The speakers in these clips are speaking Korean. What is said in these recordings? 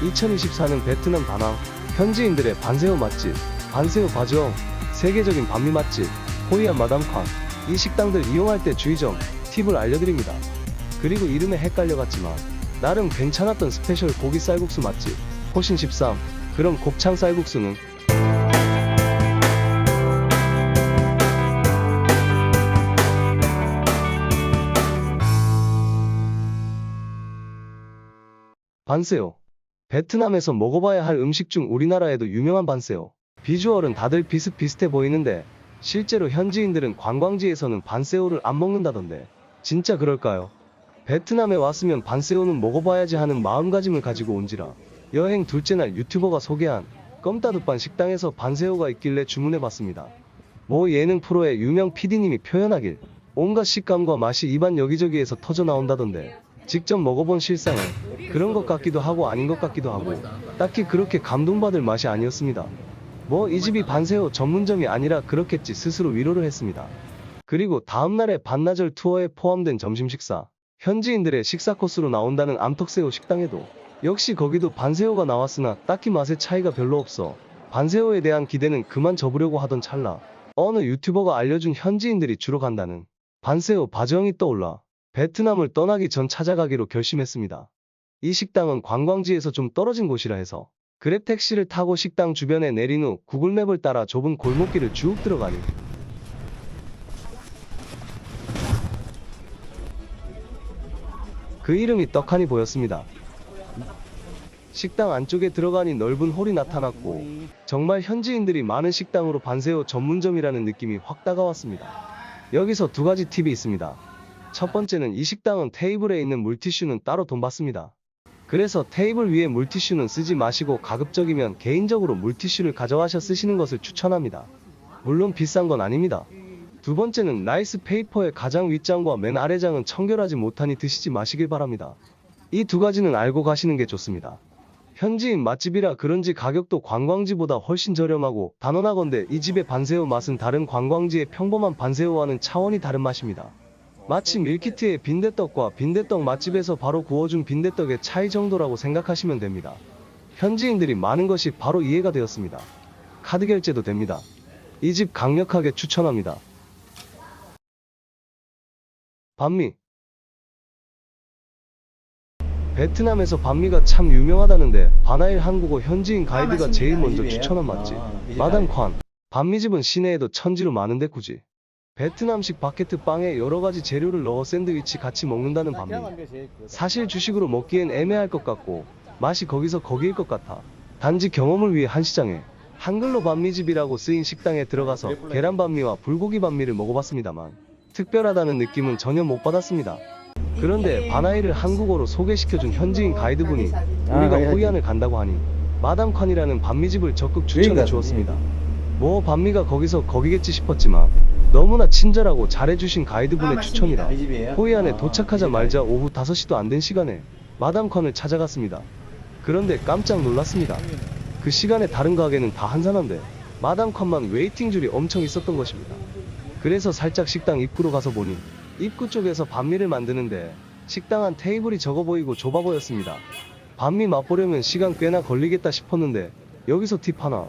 2024년 베트남 다낭 현지인들의 반세오 맛집 반세오 바주엉 세계적인 반미 맛집 호이안 마담쾅. 이 식당들 이용할 때 주의점 팁을 알려드립니다. 그리고 이름에 헷갈려갔지만 나름 괜찮았던 스페셜 고기 쌀국수 맛집 포신 13. 그럼 곱창 쌀국수는 반세오. 베트남에서 먹어봐야 할 음식 중 우리나라에도 유명한 반세오. 비주얼은 다들 비슷비슷해 보이는데 실제로 현지인들은 관광지에서는 반세오를 안 먹는다던데 진짜 그럴까요? 베트남에 왔으면 반세오는 먹어봐야지 하는 마음가짐을 가지고 온지라 여행 둘째 날 유튜버가 소개한 껌따두반 식당에서 반세오가 있길래 주문해봤습니다. 모 예능 프로의 유명 PD님이 표현하길 온갖 식감과 맛이 입안 여기저기에서 터져 나온다던데 직접 먹어본 실상은 그런 것 같기도 하고 아닌 것 같기도 하고 딱히 그렇게 감동받을 맛이 아니었습니다. 뭐 이 집이 반세오 전문점이 아니라 그렇겠지 스스로 위로를 했습니다. 그리고 다음날에 반나절 투어에 포함된 점심 식사 현지인들의 식사 코스로 나온다는 암톡새우 식당에도 역시 거기도 반세오가 나왔으나 딱히 맛의 차이가 별로 없어 반세오에 대한 기대는 그만 접으려고 하던 찰나 어느 유튜버가 알려준 현지인들이 주로 간다는 반세오 바주엉이 떠올라 베트남을 떠나기 전 찾아가기로 결심했습니다. 이 식당은 관광지에서 좀 떨어진 곳이라 해서 그랩 택시를 타고 식당 주변에 내린 후 구글맵을 따라 좁은 골목길을 쭉 들어가니 그 이름이 떡하니 보였습니다. 식당 안쪽에 들어가니 넓은 홀이 나타났고 정말 현지인들이 많은 식당으로 반세오 전문점이라는 느낌이 확 다가왔습니다. 여기서 두 가지 팁이 있습니다. 첫 번째는 이 식당은 테이블에 있는 물티슈는 따로 돈 받습니다. 그래서 테이블 위에 물티슈는 쓰지 마시고 가급적이면 개인적으로 물티슈를 가져와서 쓰시는 것을 추천합니다. 물론 비싼 건 아닙니다. 두 번째는 라이스 페이퍼의 가장 윗장과 맨 아래장은 청결하지 못하니 드시지 마시길 바랍니다. 이 두 가지는 알고 가시는 게 좋습니다. 현지인 맛집이라 그런지 가격도 관광지보다 훨씬 저렴하고 단언하건대 이 집의 반세오 맛은 다른 관광지의 평범한 반세오와는 차원이 다른 맛입니다. 마치 밀키트의 빈대떡과 빈대떡 맛집에서 바로 구워준 빈대떡의 차이 정도라고 생각하시면 됩니다. 현지인들이 많은 것이 바로 이해가 되었습니다. 카드 결제도 됩니다. 이 집 강력하게 추천합니다. 반미. 베트남에서 반미가 참 유명하다는데 바나일 한국어 현지인 가이드가 제일 먼저 추천한 맛집 마담 콴. 반미집은 시내에도 천지로 많은데 굳이 베트남식 바게트 빵에 여러가지 재료를 넣어 샌드위치 같이 먹는다는 반미. 사실 주식으로 먹기엔 애매할 것 같고 맛이 거기서 거기일 것 같아 단지 경험을 위해 한 시장에 한글로 반미집이라고 쓰인 식당에 들어가서 계란 반미와 불고기 반미를 먹어봤습니다.만 특별하다는 느낌은 전혀 못 받았습니다. 그런데 바나이를 한국어로 소개시켜준 현지인 가이드분이 우리가 호이안을 간다고 하니 마담 콴이라는 반미집을 적극 추천해 주었습니다. 뭐 반미가 거기서 거기겠지 싶었지만 너무나 친절하고 잘해주신 가이드분의 추천이라 호이안에 도착하자마자 오후 5시도 안 된 시간에 마담 콴을 찾아갔습니다. 그런데 깜짝 놀랐습니다. 그 시간에 다른 가게는 다 한산한데 마담 콴만 웨이팅 줄이 엄청 있었던 것입니다. 그래서 살짝 식당 입구로 가서 보니 입구 쪽에서 반미를 만드는데 식당 안 테이블이 적어 보이고 좁아 보였습니다. 반미 맛보려면 시간 꽤나 걸리겠다 싶었는데 여기서 팁 하나.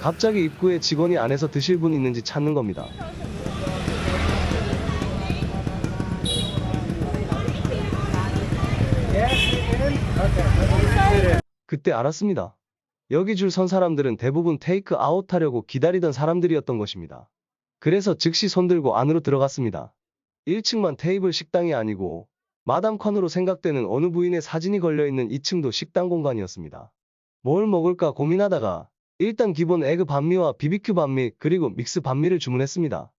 갑자기 입구에 직원이 안에서 드실 분 있는지 찾는 겁니다. 그때 알았습니다. 여기 줄 선 사람들은 대부분 테이크 아웃 하려고 기다리던 사람들이었던 것입니다. 그래서 즉시 손들고 안으로 들어갔습니다. 1층만 테이블 식당이 아니고 마담 콴으로 생각되는 어느 부인의 사진이 걸려있는 2층도 식당 공간이었습니다. 뭘 먹을까 고민하다가 일단 기본 에그 반미와 비비큐 반미 그리고 믹스 반미를 주문했습니다.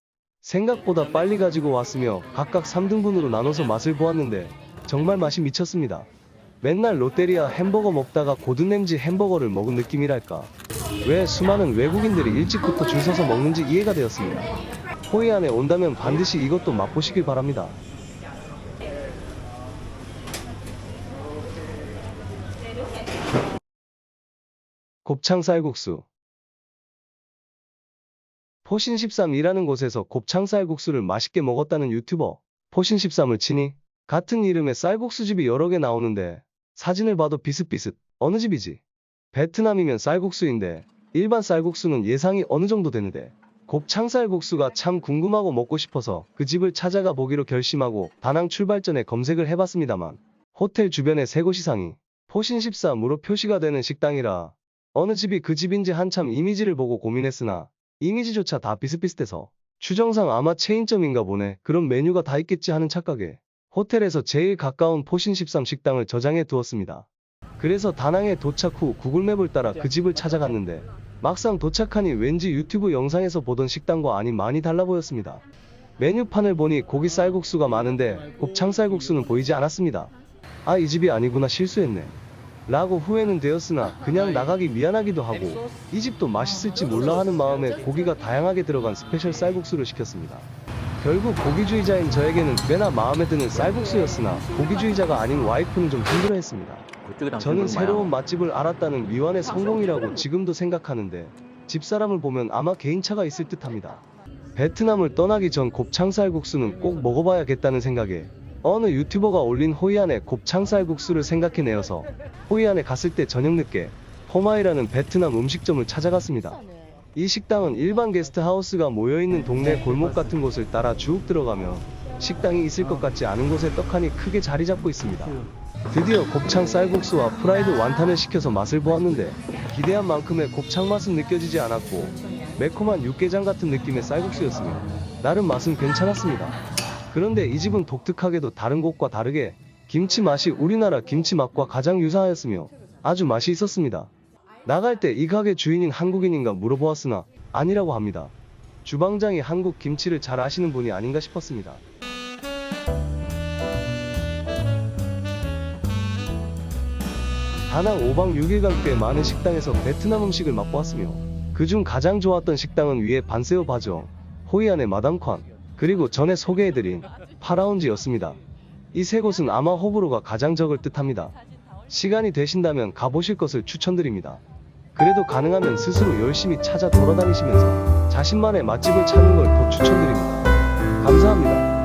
생각보다 빨리 가지고 왔으며 각각 3등분으로 나눠서 맛을 보았는데 정말 맛이 미쳤습니다. 맨날 롯데리아 햄버거 먹다가 고든램지 햄버거를 먹은 느낌이랄까. 왜 수많은 외국인들이 일찍부터 줄 서서 먹는지 이해가 되었습니다. 호이안에 온다면 반드시 이것도 맛보시길 바랍니다. 곱창 쌀국수. 포신 13이라는 곳에서 곱창 쌀국수를 맛있게 먹었다는 유튜버 포신 13을 치니 같은 이름의 쌀국수집이 여러 개 나오는데 사진을 봐도 비슷비슷 어느 집이지? 베트남이면 쌀국수인데 일반 쌀국수는 예상이 어느 정도 되는데 곱창 쌀국수가 참 궁금하고 먹고 싶어서 그 집을 찾아가 보기로 결심하고 다낭 출발 전에 검색을 해봤습니다만 호텔 주변에 세 곳 이상이 포신14무로 표시가 되는 식당이라 어느 집이 그 집인지 한참 이미지를 보고 고민했으나 이미지조차 다 비슷비슷해서 추정상 아마 체인점인가 보네, 그런 메뉴가 다 있겠지 하는 착각에 호텔에서 제일 가까운 포신13 식당을 저장해 두었습니다. 그래서 다낭에 도착 후 구글맵을 따라 그 집을 찾아갔는데 막상 도착하니 왠지 유튜브 영상에서 보던 식당과 아니 많이 달라 보였습니다. 메뉴판을 보니 고기 쌀국수가 많은데 곱창 쌀국수는 보이지 않았습니다. 아, 이 집이 아니구나, 실수했네 라고 후회는 되었으나 그냥 나가기 미안하기도 하고 이 집도 맛있을지 몰라 하는 마음에 고기가 다양하게 들어간 스페셜 쌀국수를 시켰습니다. 결국 고기주의자인 저에게는 꽤나 마음에 드는 쌀국수였으나 고기주의자가 아닌 와이프는 좀 힘들어했습니다. 저는 새로운 맛집을 알았다는 미완의 성공이라고 지금도 생각하는데 집사람을 보면 아마 개인차가 있을 듯합니다. 베트남을 떠나기 전 곱창쌀국수는 꼭 먹어봐야겠다는 생각에 어느 유튜버가 올린 호이안의 곱창쌀국수를 생각해내어서 호이안에 갔을 때 저녁 늦게 포마이라는 베트남 음식점을 찾아갔습니다. 이 식당은 일반 게스트하우스가 모여있는 동네 골목 같은 곳을 따라 쭉 들어가면 식당이 있을 것 같지 않은 곳에 떡하니 크게 자리 잡고 있습니다. 드디어 곱창 쌀국수와 프라이드 완탄을 시켜서 맛을 보았는데 기대한 만큼의 곱창 맛은 느껴지지 않았고 매콤한 육개장 같은 느낌의 쌀국수였으며 나름 맛은 괜찮았습니다. 그런데 이 집은 독특하게도 다른 곳과 다르게 김치 맛이 우리나라 김치 맛과 가장 유사하였으며 아주 맛이 있었습니다. 나갈 때 이 가게 주인인 한국인인가 물어보았으나 아니라고 합니다. 주방장이 한국 김치를 잘 아시는 분이 아닌가 싶었습니다. 다낭 5박 6일간 꽤 많은 식당에서 베트남 음식을 맛보았으며 그중 가장 좋았던 식당은 위에 반세오 바저, 호이안의 마담宽, 그리고 전에 소개해드린 파라운지였습니다. 이 세 곳은 아마 호불호가 가장 적을 듯합니다. 시간이 되신다면 가보실 것을 추천드립니다. 그래도 가능하면 스스로 열심히 찾아 돌아다니시면서 자신만의 맛집을 찾는 걸 더 추천드립니다. 감사합니다.